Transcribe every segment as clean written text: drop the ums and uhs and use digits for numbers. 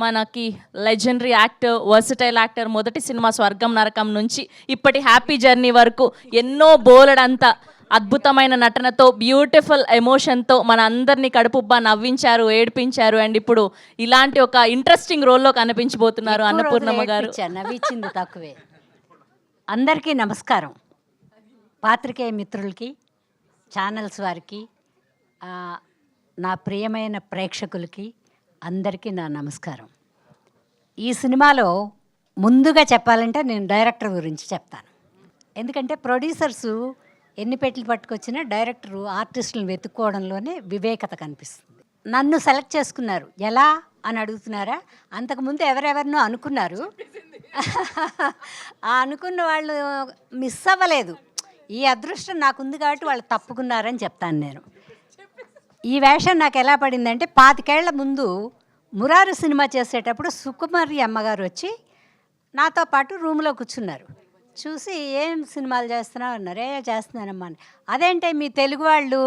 మనకి legendary actor, versatile actor, మొదటి cinema స్వర్గం నరకం నుంచి ఇప్పటి హ్యాపీ జర్నీ వరకు ఎన్నో బోలెడంత అద్భుతమైన నటనతో, బ్యూటిఫుల్ ఎమోషన్తో మన అందరినీ కడుపుబ్బా నవ్వించారు, ఏడిపించారు. అండ్ ఇప్పుడు ఇలాంటి ఒక ఇంట్రెస్టింగ్ రోల్లో కనిపించబోతున్నారు అన్నపూర్ణమ్మ గారు. నవ్వించింది తక్కువే. అందరికీ నమస్కారం. పాత్రికేయ మిత్రులకి, ఛానల్స్ వారికి, నా ప్రియమైన ప్రేక్షకులకి అందరికీ నా నమస్కారం. ఈ సినిమాలో ముందుగా చెప్పాలంటే నేను డైరెక్టర్ గురించి చెప్తాను. ఎందుకంటే ప్రొడ్యూసర్సు ఎన్ని పెట్లు పట్టుకొచ్చినా డైరెక్టరు ఆర్టిస్టులను వెతుక్కోవడంలోనే వివేకత కనిపిస్తుంది. నన్ను సెలెక్ట్ చేసుకున్నారు. ఎలా అని అడుగుతున్నారా? అంతకుముందు ఎవరెవరినో అనుకున్నారు. ఆ అనుకున్న వాళ్ళు మిస్ అవ్వలేదు. ఈ అదృష్టం నాకుంది కాబట్టి వాళ్ళు తప్పుకున్నారని చెప్తాను నేను. ఈ వేషం నాకు ఎలా పడిందంటే 25 ఏళ్ల ముందు మురారి సినిమా చేసేటప్పుడు సుకుమారి అమ్మగారు వచ్చి నాతో పాటు రూమ్లో కూర్చున్నారు. చూసి ఏం సినిమాలు చేస్తున్నావు అన్నారు. చేస్తున్నానమ్మా అని. అదేంటే మీ తెలుగు వాళ్ళు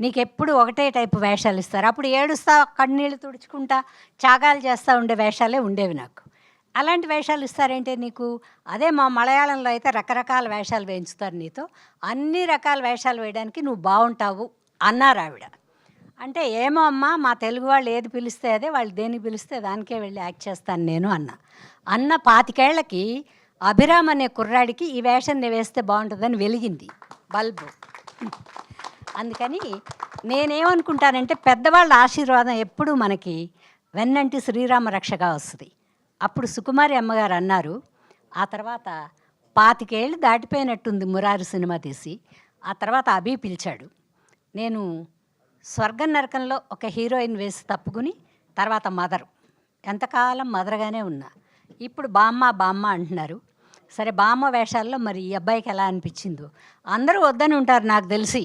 నీకు ఎప్పుడు ఒకటే టైపు వేషాలు ఇస్తారు, అప్పుడు ఏడుస్తా కన్నీళ్ళు తుడుచుకుంటా త్యాగాలు చేస్తూ ఉండే వేషాలే ఉండేవి నాకు. అలాంటి వేషాలు ఇస్తారేంటే నీకు? అదే మా మలయాళంలో అయితే రకరకాల వేషాలు వేయించుతారు నీతో, అన్ని రకాల వేషాలు వేయడానికి నువ్వు బాగుంటావు అన్నారు ఆవిడ. అంటే ఏమో అమ్మా, మా తెలుగు వాళ్ళు ఏది పిలిస్తే అదే, వాళ్ళు దేనికి పిలిస్తే దానికే వెళ్ళి యాక్ట్ చేస్తాను నేను అన్న 25 ఏళ్లకి అభిరామ్ అనే కుర్రాడికి ఈ వేషం వేస్తే బాగుంటుందని వెలిగింది బల్బు. అందుకని నేనేమనుకుంటానంటే పెద్దవాళ్ళ ఆశీర్వాదం ఎప్పుడూ మనకి వెన్నంటి శ్రీరామ రక్షగా వస్తుంది. అప్పుడు సుకుమారి అమ్మగారు అన్నారు. ఆ తర్వాత 25 ఏళ్ళు దాటిపోయినట్టుంది మురారి సినిమా తీసి. ఆ తర్వాత అభి పిలిచాడు. నేను స్వర్గం నరకంలో ఒక హీరోయిన్ వేసి తప్పుకుని తర్వాత మదరు, ఎంతకాలం మదరగానే ఉన్నా. ఇప్పుడు బామ్మ అంటున్నారు. సరే, బామ్మ వేషాల్లో మరి ఈ అబ్బాయికి ఎలా అనిపించిందో. అందరూ వద్దని ఉంటారు నాకు తెలిసి.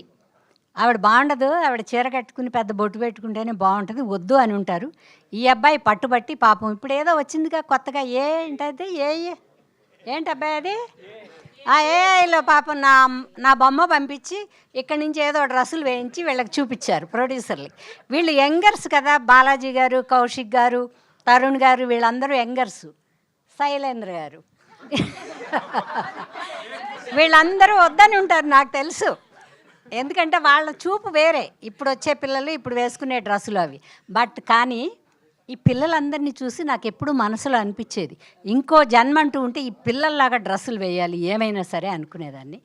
ఆవిడ బాగుండదు, ఆవిడ చీర కట్టుకుని పెద్ద బొట్టు పెట్టుకుంటేనే బాగుంటుంది, వద్దు అని ఉంటారు. ఈ అబ్బాయి పట్టుబట్టి పాపం ఇప్పుడు ఏదో వచ్చిందిగా కొత్తగా, ఏంటది ఏంటి అబ్బాయి అది ఏఐలో పాపం నా బొమ్మ పంపించి ఇక్కడి నుంచి ఏదో డ్రెస్సులు వేయించి వీళ్ళకి చూపించారు ప్రొడ్యూసర్లకి. వీళ్ళు యంగర్స్ కదా, బాలాజీ గారు, కౌశిక్ గారు, తరుణ్ గారు, వీళ్ళందరూ యంగర్సు. శైలేంద్ర గారు వీళ్ళందరూ వద్దని ఉంటారు నాకు తెలుసు. ఎందుకంటే వాళ్ళ చూపు వేరే, ఇప్పుడు వచ్చే పిల్లలు ఇప్పుడు వేసుకునే డ్రెస్సులు అవి. కానీ ఈ పిల్లలందరినీ చూసి నాకు ఎప్పుడూ మనసులో అనిపించేది, ఇంకో జన్మ అంటూ ఉంటే ఈ పిల్లల్లాగా డ్రెస్సులు వేయాలి ఏమైనా సరే అనుకునేదాన్ని.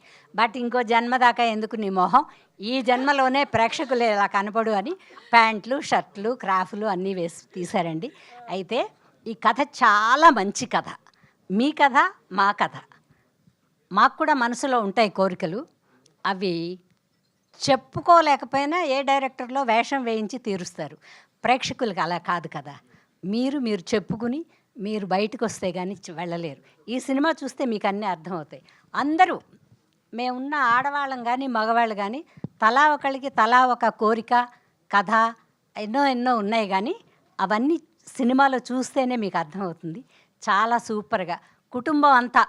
ఇంకో జన్మ దాకా ఎందుకు నీ మొహం, ఈ జన్మలోనే ప్రేక్షకులు ఇలా కనపడు అని ప్యాంట్లు, షర్ట్లు, క్రాఫ్లు అన్నీ వేసి తీశారండి. అయితే ఈ కథ చాలా మంచి కథ. మీ కథ, మా కథ. మాకు కూడా మనసులో ఉంటాయి కోరికలు, అవి చెప్పుకోలేకపోయినా ఏ డైరెక్టర్లో వేషం వేయించి తీరుస్తారు. ప్రేక్షకులకు అలా కాదు కదా. మీరు చెప్పుకుని మీరు బయటకు వస్తే కానీ వెళ్ళలేరు. ఈ సినిమా చూస్తే మీకు అన్నీ అర్థమవుతాయి. అందరూ మేమున్న ఆడవాళ్ళం కానీ మగవాళ్ళు కానీ తలా ఒకళ్ళకి తలా ఒక కోరిక, కథ ఎన్నో ఉన్నాయి. కానీ అవన్నీ సినిమాలో చూస్తేనే మీకు అర్థమవుతుంది. చాలా సూపర్గా కుటుంబం అంతా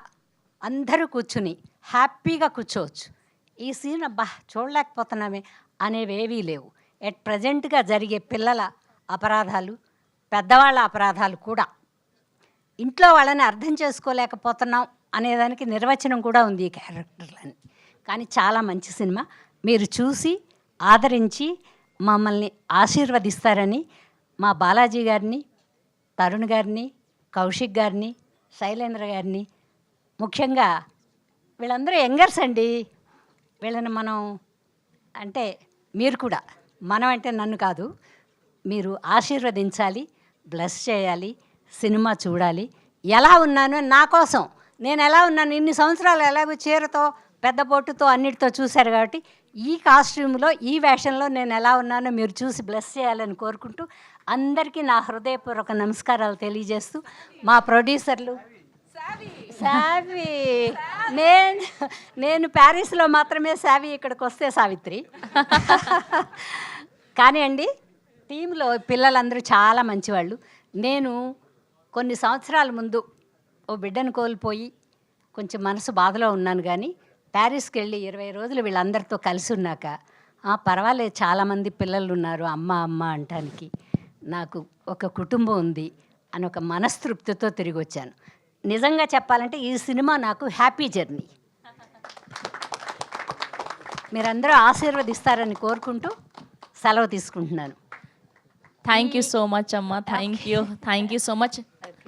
అందరూ కూర్చుని హ్యాపీగా కూర్చోవచ్చు. ఈ సీన్ అబ్బా చూడలేకపోతున్నామే అనేవేవీ లేవు. ఎట్ ప్రజెంట్గా జరిగే పిల్లల అపరాధాలు, పెద్దవాళ్ళ అపరాధాలు కూడా, ఇంట్లో వాళ్ళని అర్థం చేసుకోలేకపోతున్నాం అనేదానికి నిర్వచనం కూడా ఉంది ఈ క్యారెక్టర్లని. కానీ చాలా మంచి సినిమా. మీరు చూసి ఆదరించి మమ్మల్ని ఆశీర్వదిస్తారని మా బాలాజీ గారిని, తరుణ్ గారిని, కౌశిక్ గారిని, శైలేంద్ర గారిని, ముఖ్యంగా వీళ్ళందరూ యంగర్స్ అండి. వీళ్ళని మనం అంటే మీరు కూడా, మనం అంటే నన్ను కాదు, మీరు ఆశీర్వదించాలి, బ్లెస్ చేయాలి, సినిమా చూడాలి. ఎలా ఉన్నాను నా కోసం, నేను ఎలా ఉన్నాను ఇన్ని సంవత్సరాలు, ఎలాగో చీరతో పెద్ద బొట్టుతో అన్నిటితో చూశారు కాబట్టి ఈ కాస్ట్యూమ్లో ఈ వేషంలో నేను ఎలా ఉన్నానో మీరు చూసి బ్లెస్ చేయాలని కోరుకుంటూ అందరికీ నా హృదయపూర్వక నమస్కారాలు తెలియజేస్తూ, మా ప్రొడ్యూసర్లు సావి, నేను ప్యారిస్లో మాత్రమే సావి, ఇక్కడికి వస్తే సావిత్రి. కానీ అండి టీంలో పిల్లలందరూ చాలా మంచివాళ్ళు. నేను కొన్ని సంవత్సరాల ముందు ఓ బిడ్డను కోల్పోయి కొంచెం మనసు బాధలో ఉన్నాను. కానీ ప్యారిస్కి వెళ్ళి 20 రోజులు వీళ్ళందరితో కలిసి ఉన్నాక పర్వాలేదు, చాలామంది పిల్లలు ఉన్నారు అమ్మ అంటానికి, నాకు ఒక కుటుంబం ఉంది, అని ఒక మనస్తృప్తితో తిరిగి వచ్చాను. నిజంగా చెప్పాలంటే ఈ సినిమా నాకు హ్యాపీ జర్నీ. మీరందరూ ఆశీర్వదిస్తారని కోరుకుంటూ సెలవు తీసుకుంటున్నాను. థ్యాంక్ యూ సో మచ్ అమ్మ. Thank you so much.